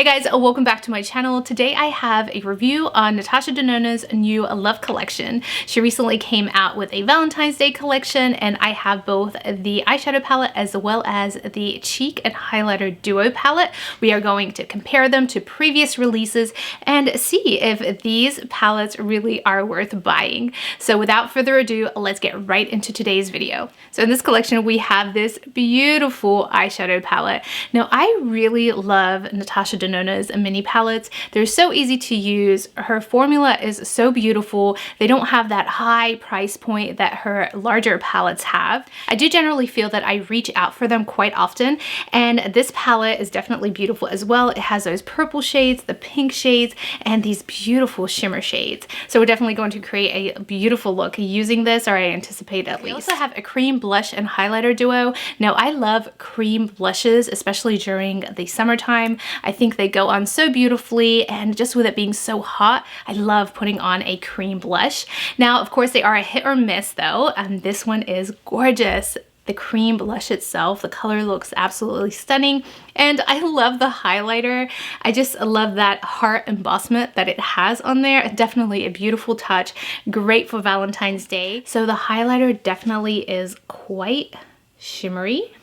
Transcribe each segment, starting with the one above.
Hey guys, welcome back to my channel. Today I have a review on Natasha Denona's new Love collection. She recently came out with a Valentine's Day collection, and I have both the eyeshadow palette as well as the cheek and highlighter duo palette. We are going to compare them to previous releases and see if these palettes really are worth buying. So without further ado, let's get right into today's video. So in this collection, we have this beautiful eyeshadow palette. Now, I really love Natasha Denona's mini palettes. They're so easy to use. Her formula is so beautiful. They don't have that high price point that her larger palettes have. I do generally feel that I reach out for them quite often, and this palette is definitely beautiful as well. It has those purple shades, the pink shades, and these beautiful shimmer shades. So we're definitely going to create a beautiful look using this, or I anticipate at least. We also have a cream blush and highlighter duo. Now, I love cream blushes, especially during the summertime. I think they go on so beautifully, and just with it being so hot, I love putting on a cream blush. Now, of course, they are a hit or miss though, and this one is gorgeous. The cream blush itself, the color looks absolutely stunning, and I love the highlighter. I just love that heart embossment that it has on there. Definitely a beautiful touch, great for Valentine's Day. So the highlighter definitely is quite shimmery.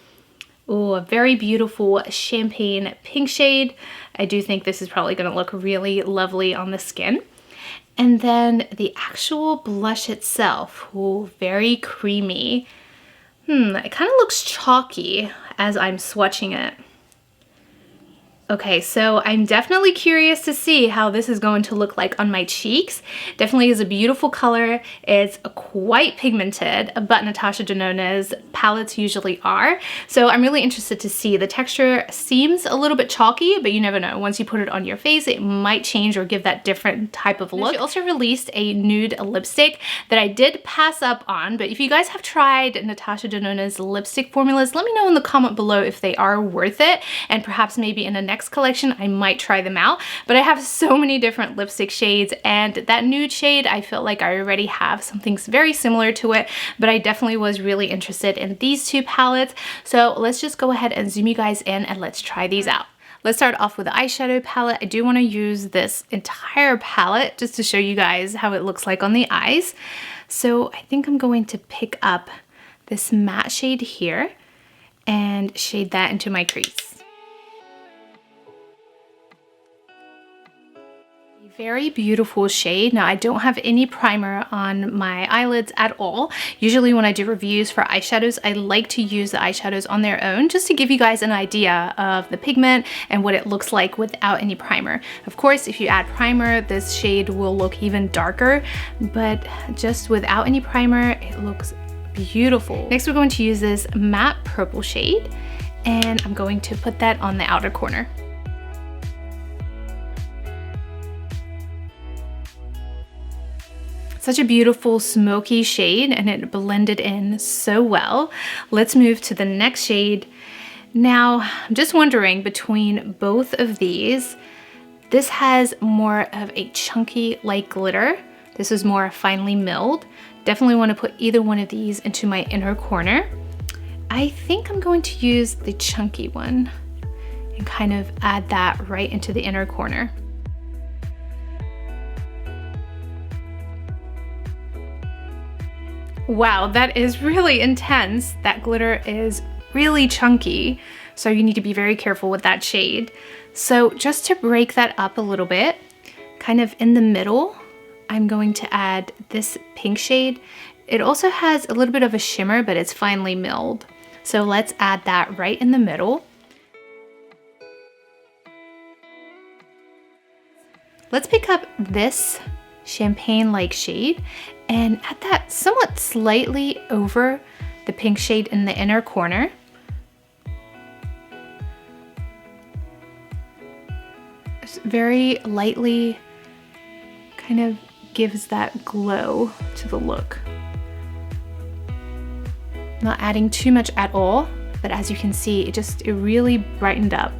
Oh, a very beautiful champagne pink shade. I do think this is probably going to look really lovely on the skin. And then the actual blush itself, oh, very creamy. It kind of looks chalky as I'm swatching it. Okay, so I'm definitely curious to see how this is going to look like on my cheeks. Definitely is a beautiful color. It's quite pigmented, but Natasha Denona's palettes usually are. So I'm really interested to see. The texture seems a little bit chalky, but you never know. Once you put it on your face, it might change or give that different type of look. She also released a nude lipstick that I did pass up on, but if you guys have tried Natasha Denona's lipstick formulas, let me know in the comment below if they are worth it, and perhaps maybe in a next collection I might try them out. But I have so many different lipstick shades, and that nude shade, I feel like I already have something very similar to it, but I definitely was really interested in these two palettes. So let's just go ahead and zoom you guys in and let's try these out. Let's start off with the eyeshadow palette. I do want to use this entire palette just to show you guys how it looks like on the eyes. So I think I'm going to pick up this matte shade here and shade that into my crease. Very beautiful shade. Now, I don't have any primer on my eyelids at all. Usually when I do reviews for eyeshadows, I like to use the eyeshadows on their own just to give you guys an idea of the pigment and what it looks like without any primer. Of course, if you add primer, this shade will look even darker, but just without any primer, it looks beautiful. Next, we're going to use this matte purple shade, and I'm going to put that on the outer corner. Such a beautiful smoky shade, and it blended in so well. Let's move to the next shade. Now, I'm just wondering between both of these, this has more of a chunky like glitter. This is more finely milled. Definitely want to put either one of these into my inner corner. I think I'm going to use the chunky one and kind of add that right into the inner corner. Wow, that is really intense. That glitter is really chunky, so you need to be very careful with that shade. So just to break that up a little bit, kind of in the middle, I'm going to add this pink shade. It also has a little bit of a shimmer, but it's finely milled. So let's add that right in the middle. Let's pick up this champagne-like shade and add that somewhat slightly over the pink shade in the inner corner. Just very lightly kind of gives that glow to the look. Not adding too much at all, but as you can see, it really brightened up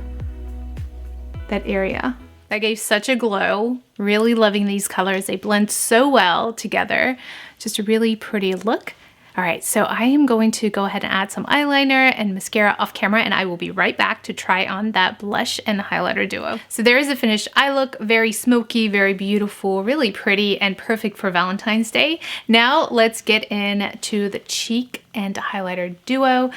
that area. That gave such a glow. Really loving these colors. They blend so well together. Just a really pretty look. All right, so I am going to go ahead and add some eyeliner and mascara off camera, and I will be right back to try on that blush and highlighter duo. So there is the finished eye look, very smoky, very beautiful, really pretty, and perfect for Valentine's Day. Now let's get into the cheek and highlighter duo.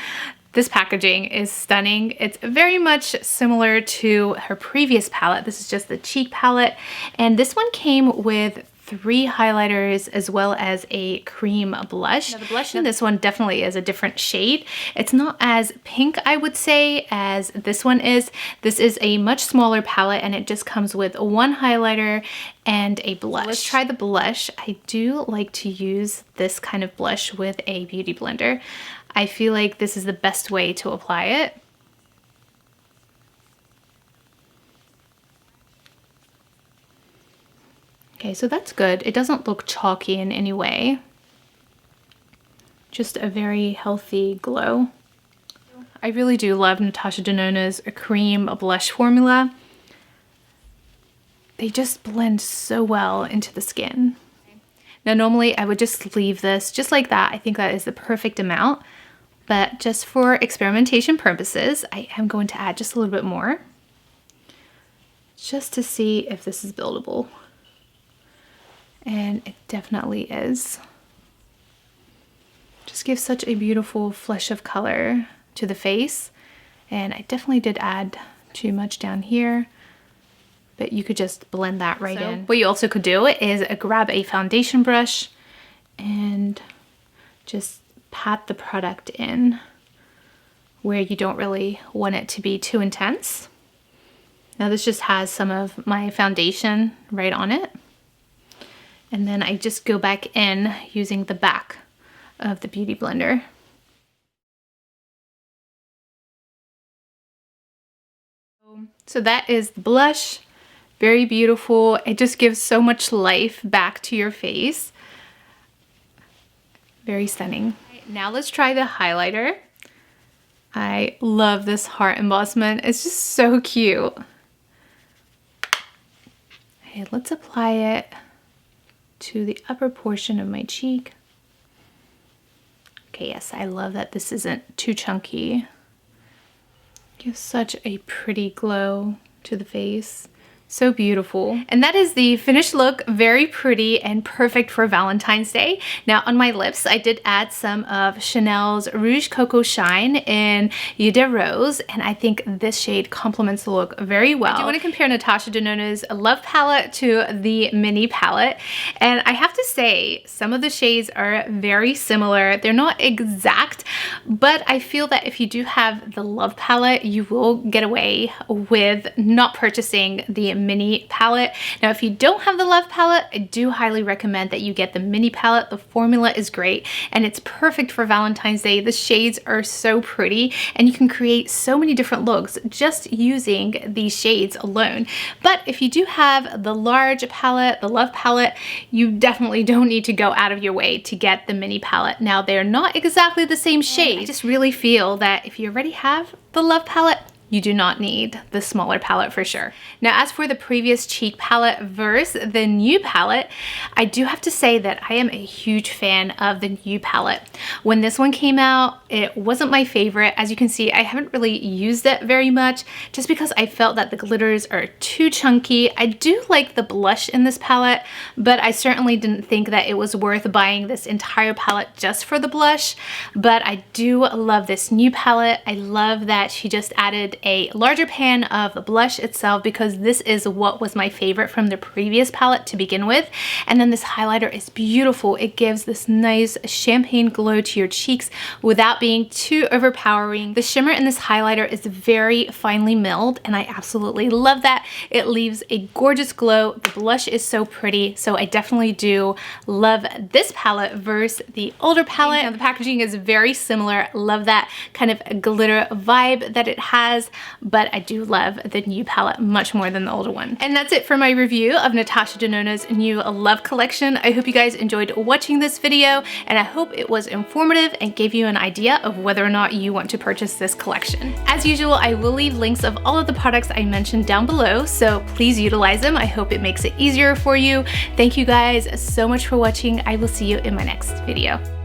This packaging is stunning. It's very much similar to her previous palette. This is just the cheek palette, and this one came with 3 highlighters as well as a cream blush. Now the blush in this one definitely is a different shade. It's not as pink, I would say, as this one is. This is a much smaller palette and it just comes with 1 highlighter and a blush. So let's try the blush. I do like to use this kind of blush with a beauty blender. I feel like this is the best way to apply it. Okay, so that's good. It doesn't look chalky in any way. Just a very healthy glow. I really do love Natasha Denona's cream blush formula. They just blend so well into the skin. Now normally I would just leave this just like that. I think that is the perfect amount. But just for experimentation purposes, I am going to add just a little bit more. Just to see if this is buildable. And it definitely is. Just gives such a beautiful flush of color to the face. And I definitely did add too much down here, but you could just blend that right in. What you also could do is grab a foundation brush and just pat the product in where you don't really want it to be too intense. Now this just has some of my foundation right on it. And then I just go back in using the back of the beauty blender. So that is the blush. Very beautiful. It just gives so much life back to your face. Very stunning. Now let's try the highlighter. I love this heart embossment. It's just so cute. Okay, let's apply it to the upper portion of my cheek. Okay, yes, I love that this isn't too chunky. Gives such a pretty glow to the face. So beautiful. And that is the finished look. Very pretty and perfect for Valentine's Day. Now on my lips, I did add some of Chanel's Rouge Coco Shine in Eau de Rose, and I think this shade complements the look very well. I do want to compare Natasha Denona's Love palette to the mini palette, and I have to say some of the shades are very similar. They're not exact, but I feel that if you do have the Love palette, you will get away with not purchasing the mini palette. Now if you don't have the Love palette, I do highly recommend that you get the mini palette. The formula is great and it's perfect for Valentine's Day. The shades are so pretty and you can create so many different looks just using these shades alone. But if you do have the large palette, the Love palette, you definitely don't need to go out of your way to get the mini palette. Now they're not exactly the same shade. I just really feel that if you already have the Love palette, you do not need the smaller palette for sure. Now, as for the previous cheek palette versus the new palette, I do have to say that I am a huge fan of the new palette. When this one came out, it wasn't my favorite. As you can see, I haven't really used it very much just because I felt that the glitters are too chunky. I do like the blush in this palette, but I certainly didn't think that it was worth buying this entire palette just for the blush. But I do love this new palette. I love that she just added a larger pan of the blush itself because this is what was my favorite from the previous palette to begin with. And then this highlighter is beautiful. It gives this nice champagne glow to your cheeks without being too overpowering. The shimmer in this highlighter is very finely milled and I absolutely love that. It leaves a gorgeous glow. The blush is so pretty, so I definitely do love this palette versus the older palette. Now, the packaging is very similar. Love that kind of glitter vibe that it has. But I do love the new palette much more than the older one. And that's it for my review of Natasha Denona's new Love collection. I hope you guys enjoyed watching this video and I hope it was informative and gave you an idea of whether or not you want to purchase this collection. As usual, I will leave links of all of the products I mentioned down below, so please utilize them. I hope it makes it easier for you. Thank you guys so much for watching. I will see you in my next video.